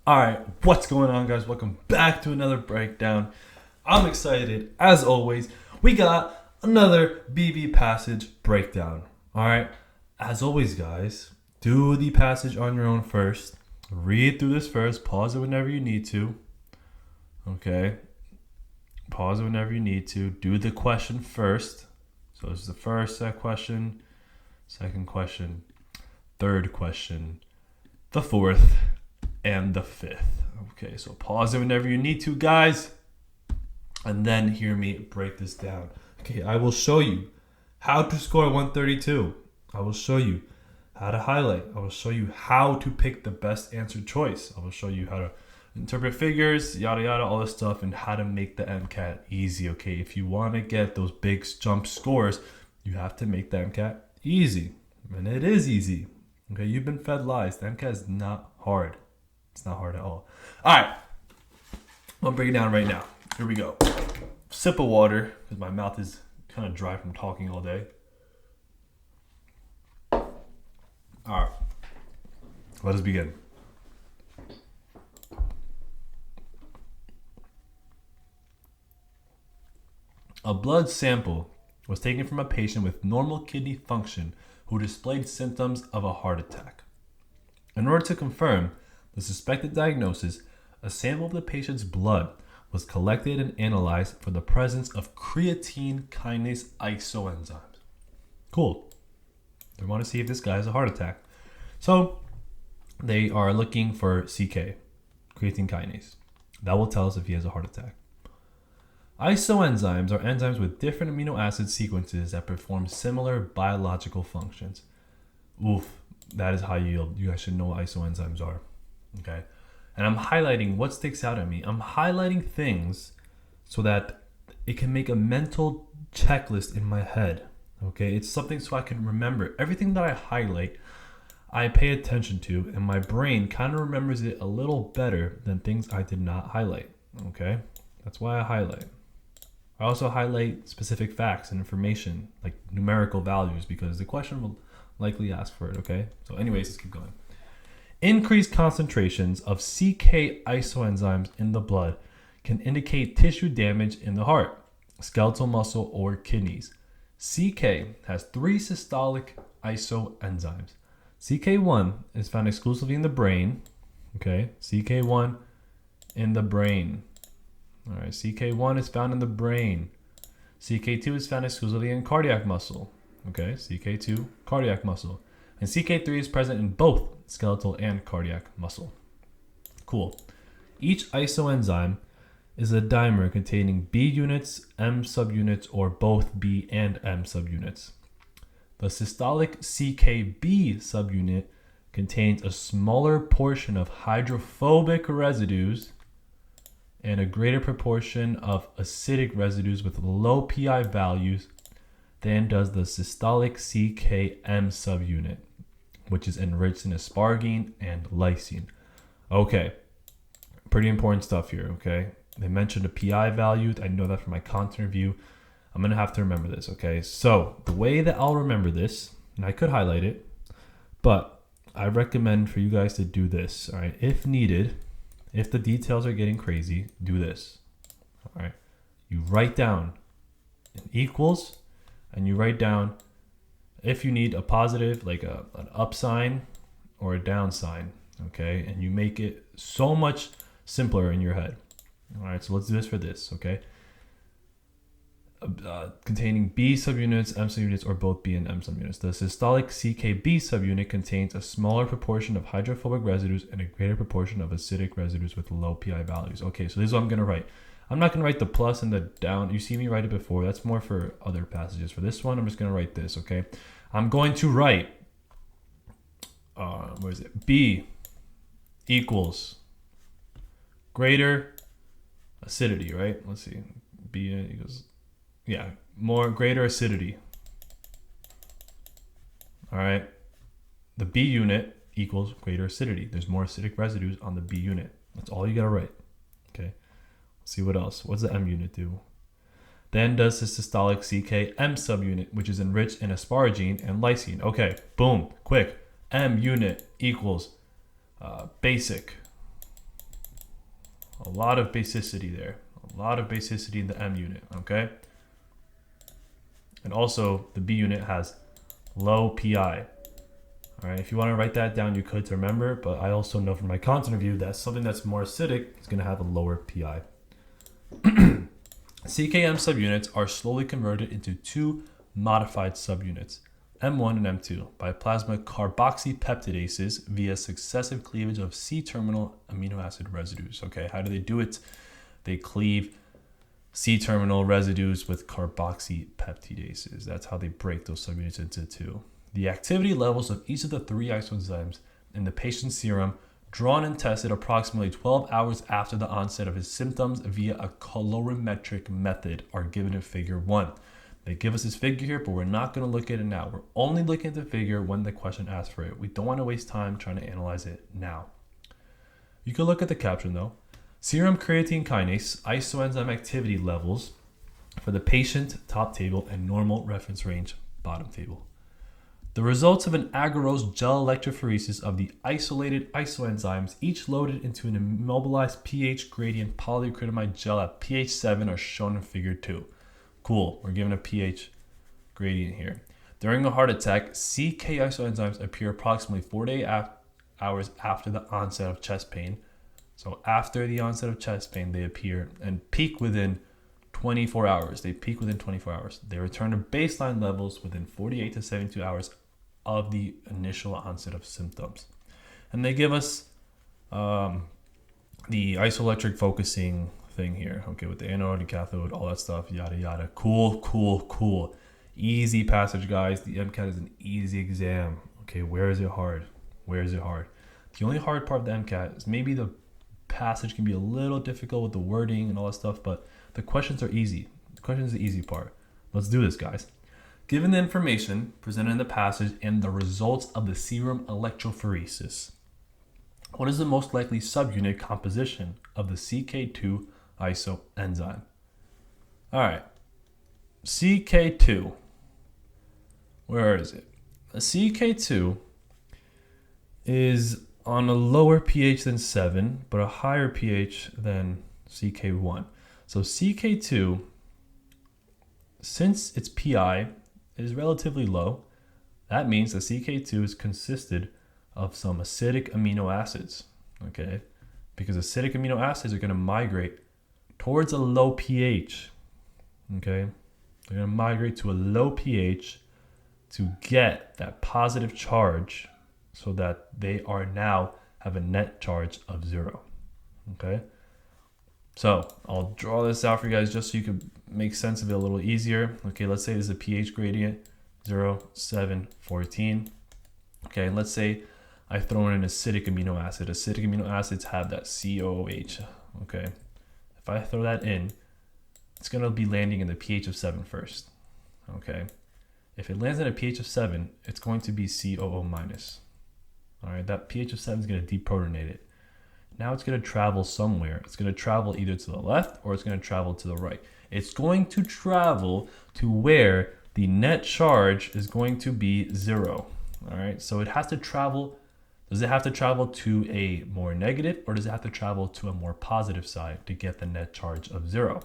All right, what's going on, guys? Welcome back to another breakdown. I'm excited, as always. We got another BB passage breakdown. All right, as always, guys, do the passage on your own first. Read through this first. Pause it whenever you need to. Okay, pause it whenever you need to. Do the question first. So this is the first question, second question, third question, the fourth, and the fifth. Okay, so pause it whenever you need to, guys, and then hear me break this down. Okay, I will show you how to score 132. I will show you how to highlight. I will show you how to pick the best answer choice. I will show you how to interpret figures, yada yada, all this stuff, and how to make the MCAT easy. Okay, if you want to get those big jump scores, you have to make the MCAT easy, and it is easy. Okay, you've been fed lies. The MCAT is not hard. It's not hard at all. All right, I'll break it down right now. Here we go. Sip of water, because my mouth is kind of dry from talking all day. All right, let us begin. A blood sample was taken from a patient with normal kidney function who displayed symptoms of a heart attack. In order to confirm the suspected diagnosis, a sample of the patient's blood was collected and analyzed for the presence of creatine kinase isoenzymes. Cool. They want to see if this guy has a heart attack. So they are looking for CK, creatine kinase. That will tell us if he has a heart attack. Isoenzymes are enzymes with different amino acid sequences that perform similar biological functions. Oof, that is high yield. You guys should know what isoenzymes are. Okay, and I'm highlighting what sticks out at me. I'm highlighting things so that it can make a mental checklist in my head. Okay, it's something so I can remember everything that I highlight. I pay attention to, and my brain kind of remembers it a little better than things I did not highlight. Okay, that's why I highlight. I also highlight specific facts and information like numerical values because the question will likely ask for it. Okay, so anyways, let's keep going. Increased concentrations of CK isoenzymes in the blood can indicate tissue damage in the heart, skeletal muscle, or kidneys. CK has 3 systolic isoenzymes. CK1 is found exclusively in the brain. Okay, CK1 in the brain. All right, CK1 is found in the brain. CK2 is found exclusively in cardiac muscle. Okay, CK2, cardiac muscle. And CK3 is present in both skeletal and cardiac muscle. Cool. Each isoenzyme is a dimer containing B units, M subunits, or both B and M subunits. The systolic CKB subunit contains a smaller portion of hydrophobic residues and a greater proportion of acidic residues with low PI values than does the systolic CKM subunit, which is enriched in asparagine and lysine. Okay, pretty important stuff here, okay? They mentioned a PI value. I know that from my content review. I'm going to have to remember this, okay? So the way that I'll remember this, and I could highlight it, but I recommend for you guys to do this, all right? If needed, if the details are getting crazy, do this, all right? You write down an equals, and you write down if you need a positive, like an up sign or a down sign, okay? And you make it so much simpler in your head. All right, so let's do this for this, okay? Containing B subunits, M subunits, or both B and M subunits. The systolic CKB subunit contains a smaller proportion of hydrophobic residues and a greater proportion of acidic residues with low PI values. Okay, so this is what I'm going to write. I'm not going to write the plus and the down. You see me write it before. That's more for other passages. For this one, I'm just going to write this, okay? I'm going to write, where is it? B equals greater acidity, right? Let's see. B equals, yeah, more greater acidity. All right. The B unit equals greater acidity. There's more acidic residues on the B unit. That's all you got to write. Okay. Let's see what else. What does the M unit do? Then does the systolic CKM subunit, which is enriched in asparagine and lysine. Okay, boom, quick. M unit equals basic. A lot of basicity there. A lot of basicity in the M unit, okay? And also the B unit has low PI. All right, if you want to write that down, you could to remember, but I also know from my content review that something that's more acidic is going to have a lower PI. CKM subunits are slowly converted into two modified subunits, M1 and M2, by plasma carboxypeptidases via successive cleavage of C-terminal amino acid residues. Okay, how do they do it? They cleave C-terminal residues with carboxypeptidases. That's how they break those subunits into two. The activity levels of each of the three isoenzymes in the patient's serum, drawn and tested approximately 12 hours after the onset of his symptoms via a colorimetric method, are given in figure 1. They give us this figure here, but we're not going to look at it now. We're only looking at the figure when the question asks for it. We don't want to waste time trying to analyze it now. You can look at the caption though. Serum creatine kinase isoenzyme activity levels for the patient, top table, and normal reference range, bottom table. The results of an agarose gel electrophoresis of the isolated isoenzymes, each loaded into an immobilized pH gradient polyacrylamide gel at pH 7, are shown in figure 2. Cool, we're given a pH gradient here. During a heart attack, CK isoenzymes appear approximately 48 hours after the onset of chest pain. So after the onset of chest pain, they appear and peak within 24 hours. They peak within 24 hours. They return to baseline levels within 48 to 72 hours of the initial onset of symptoms. And they give us the isoelectric focusing thing here, okay, with the anode and cathode, all that stuff, yada yada. Cool. Easy passage, guys. The MCAT is an easy exam. Okay, where is it hard? The only hard part of the MCAT is maybe the passage can be a little difficult with the wording and all that stuff, but the questions are easy. The question is the easy part. Let's do this, guys. Given the information presented in the passage and the results of the serum electrophoresis, what is the most likely subunit composition of the CK2 isoenzyme? All right, CK2, where is it? A CK2 is on a lower pH than 7, but a higher pH than CK1. So CK2, since its PI is relatively low, that means that CK2 is consisted of some acidic amino acids, okay? Because acidic amino acids are going to migrate towards a low pH, okay? They're going to migrate to a low pH to get that positive charge so that they are now have a net charge of 0, okay? So I'll draw this out for you guys just so you can make sense of it a little easier. Okay, let's say there's a pH gradient, 0, 7, 14. Okay, and let's say I throw in an acidic amino acid. Acidic amino acids have that COOH, okay? If I throw that in, it's gonna be landing in the pH of 7 first, okay? If it lands at a pH of 7, it's going to be COO minus. All right, that pH of 7 is gonna deprotonate it. Now it's going to travel somewhere. It's going to travel either to the left or it's going to travel to the right. It's going to travel to where the net charge is going to be 0. All right, so it has to travel. Does it have to travel to a more negative or does it have to travel to a more positive side to get the net charge of 0?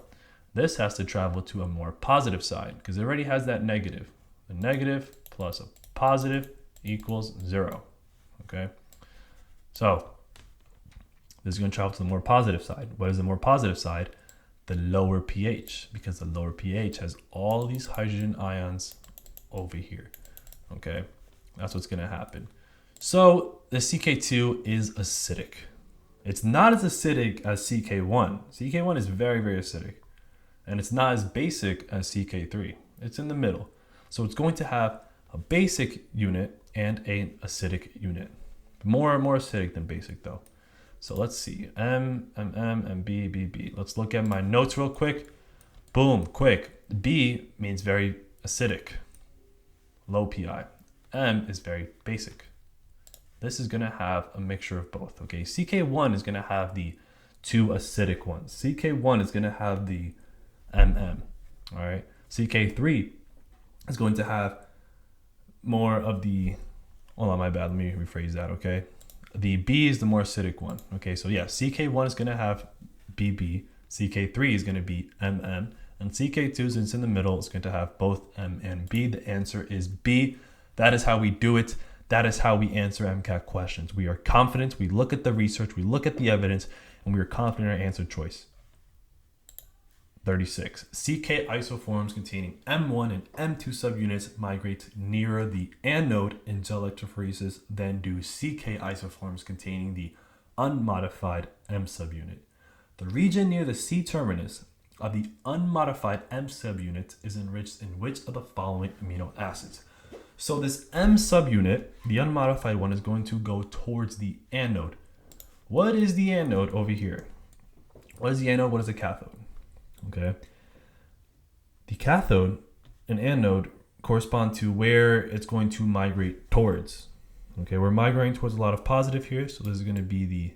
This has to travel to a more positive side because it already has that negative. The negative plus a positive equals 0. Okay, so this is going to travel to the more positive side. What is the more positive side? The lower pH, because the lower pH has all these hydrogen ions over here. Okay, that's what's going to happen. So the CK2 is acidic. It's not as acidic as CK1. CK1 is very, very acidic. And it's not as basic as CK3. It's in the middle. So it's going to have a basic unit and an acidic unit. More acidic than basic though. So let's see, M, B, B, B. Let's look at my notes real quick. Boom, quick. B means very acidic, low PI. M is very basic. This is gonna have a mixture of both, okay? CK1 is gonna have the two acidic ones. CK1 is gonna have the MM, all right? CK3 is going to have more of the, hold on, my bad, let me rephrase that, okay? The B is the more acidic one. Okay, so yeah, CK1 is going to have BB, CK3 is going to be MM, and CK2, since in the middle, is going to have both M and B. The answer is B. That is how we do it. That is how we answer MCAT questions. We are confident, we look at the research, we look at the evidence, and we are confident in our answer choice. 36. CK isoforms containing M1 and M2 subunits migrate nearer the anode in gel electrophoresis than do CK isoforms containing the unmodified M subunit. The region near the C terminus of the unmodified M subunit is enriched in which of the following amino acids? So this M subunit, the unmodified one, is going to go towards the anode. What is the anode over here? What is the anode? What is the cathode? Okay. The cathode and anode correspond to where it's going to migrate towards. Okay, we're migrating towards a lot of positive here, so this is going to be the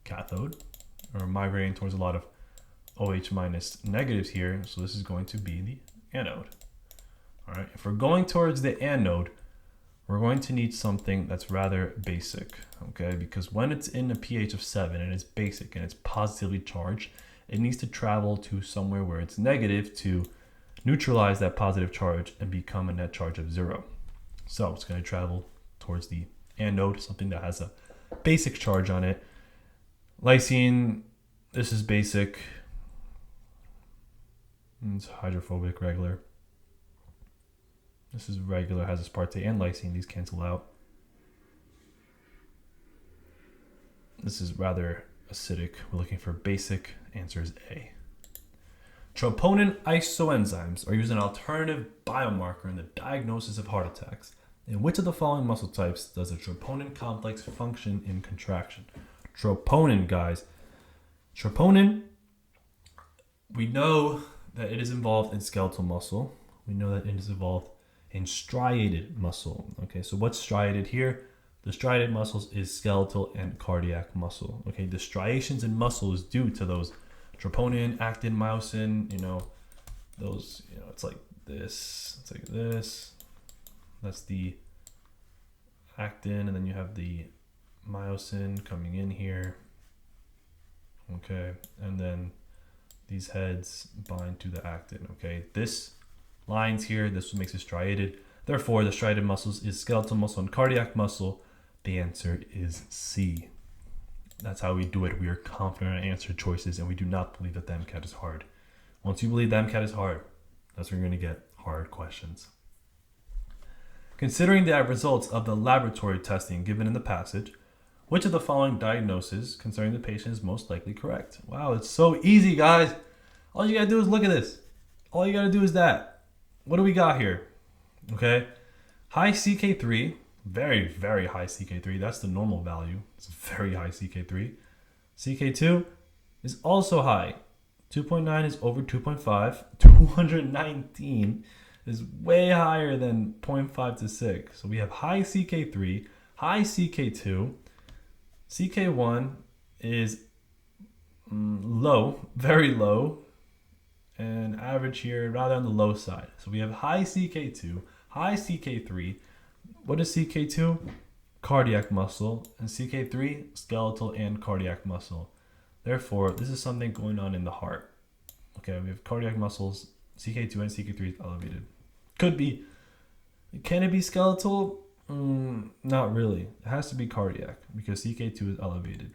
cathode. Or migrating towards a lot of OH minus negatives here, so this is going to be the anode. All right, if we're going towards the anode, we're going to need something that's rather basic, okay? Because when it's in a pH of 7 and it's basic and it's positively charged, it needs to travel to somewhere where it's negative to neutralize that positive charge and become a net charge of 0. So it's going to travel towards the anode, something that has a basic charge on it. Lysine, this is basic. It's hydrophobic, regular. This is regular, has aspartate and lysine. These cancel out. This is rather acidic. We're looking for basic. Answer is A. Troponin isoenzymes are used as an alternative biomarker in the diagnosis of heart attacks. In which of the following muscle types does the troponin complex function in contraction? Troponin, guys. Troponin, we know that it is involved in skeletal muscle. We know that it is involved in striated muscle. Okay, so what's striated here? The striated muscles is skeletal and cardiac muscle. Okay, the striations in muscle is due to those troponin, actin, myosin, those, it's like this, it's like this. That's the actin, and then you have the myosin coming in here. Okay, and then these heads bind to the actin. Okay, this lines here, this makes it striated. Therefore, the striated muscles is skeletal muscle and cardiac muscle. The answer is C. That's how we do it. We are confident in our answer choices, and we do not believe that the MCAT is hard. Once you believe the MCAT is hard, that's when you're going to get hard questions. Considering the results of the laboratory testing given in the passage, which of the following diagnoses concerning the patient is most likely correct? Wow, it's so easy, guys. All you got to do is look at this. All you got to do is that. What do we got here? Okay, high CK3, very, very high CK3. That's the normal value. It's very high CK3. CK2 is also high. 2.9 is over 2.5. 219 is way higher than 0.5 to 6. So we have high CK3, high CK2. CK1 is low, very low, and average here rather on the low side. So we have high CK2, high CK3. What is CK2? Cardiac muscle, and CK3 skeletal and cardiac muscle. Therefore, this is something going on in the heart. Okay, we have cardiac muscles, CK2 and CK3 is elevated. Could be. Can it be skeletal? Not really. It has to be cardiac because CK2 is elevated.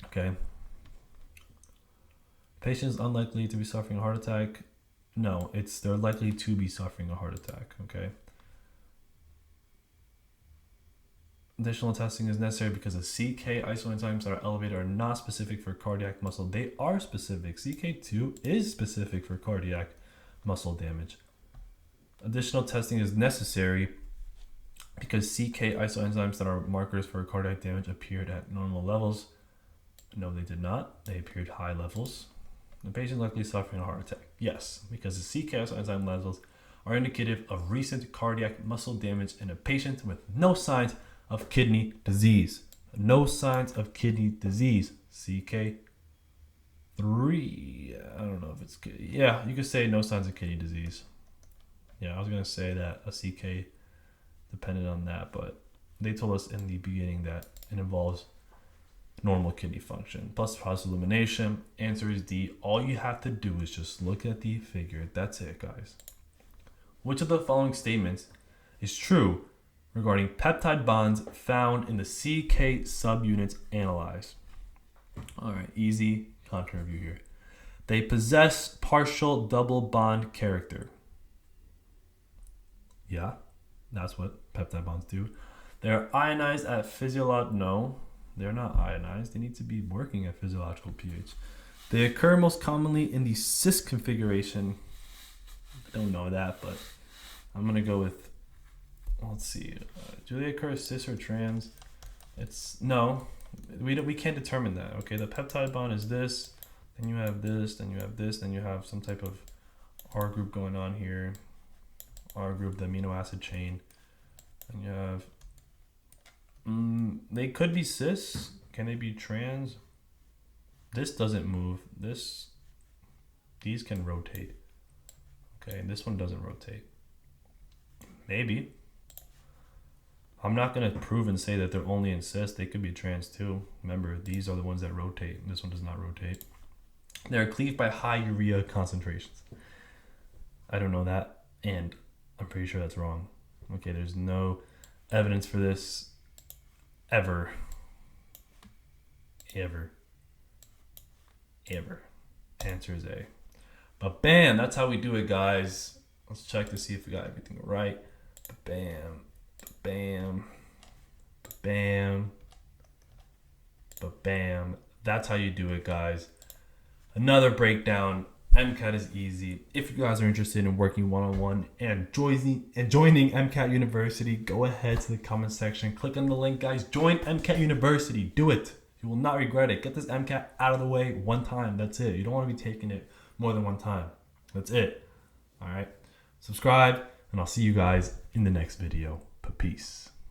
Okay. Patient is unlikely to be suffering a heart attack. No, they're likely to be suffering a heart attack. Okay. Additional testing is necessary because the CK isoenzymes that are elevated are not specific for cardiac muscle. They are specific. CK2 is specific for cardiac muscle damage. Additional testing is necessary because CK isoenzymes that are markers for cardiac damage appeared at normal levels. No, they did not. They appeared high levels. The patient likely suffering a heart attack. Yes, because the CK isoenzyme levels are indicative of recent cardiac muscle damage in a patient with no signs of kidney disease. No signs of kidney disease. CK3. I don't know if it's... Yeah, you could say no signs of kidney disease. Yeah, I was going to say that a CK depended on that, but they told us in the beginning that it involves normal kidney function. Plus process elimination. Answer is D. All you have to do is just look at the figure. That's it, guys. Which of the following statements is true regarding peptide bonds found in the CK subunits analyzed? All right, easy content review here. They possess partial double bond character. Yeah, that's what peptide bonds do. They're ionized at no, they're not ionized. They need to be working at physiological pH. They occur most commonly in the cis configuration. I don't know that, but I'm gonna go with, let's see. Do they occur cis or trans? It's no, we can't determine that. Okay, the peptide bond is this, then you have this, then you have this, then you have some type of R group going on here. R group, the amino acid chain, and you have. They could be cis. Can they be trans? This doesn't move. These can rotate. Okay, and this one doesn't rotate. Maybe. I'm not gonna prove and say that they're only in cis. They could be trans too. Remember, these are the ones that rotate. This one does not rotate. They're cleaved by high urea concentrations. I don't know that, and I'm pretty sure that's wrong. Okay, there's no evidence for this ever. Answer is A. But bam, that's how we do it, guys. Let's check to see if we got everything right. Bam, bam, bam, bam. That's how you do it, guys. Another breakdown. MCAT is easy. If you guys are interested in working one-on-one and joining MCAT University, go ahead to the comment section. Click on the link, guys. Join MCAT University. Do it. You will not regret it. Get this MCAT out of the way one time. That's it. You don't want to be taking it more than one time. That's it. All right. Subscribe, and I'll see you guys in the next video. Peace.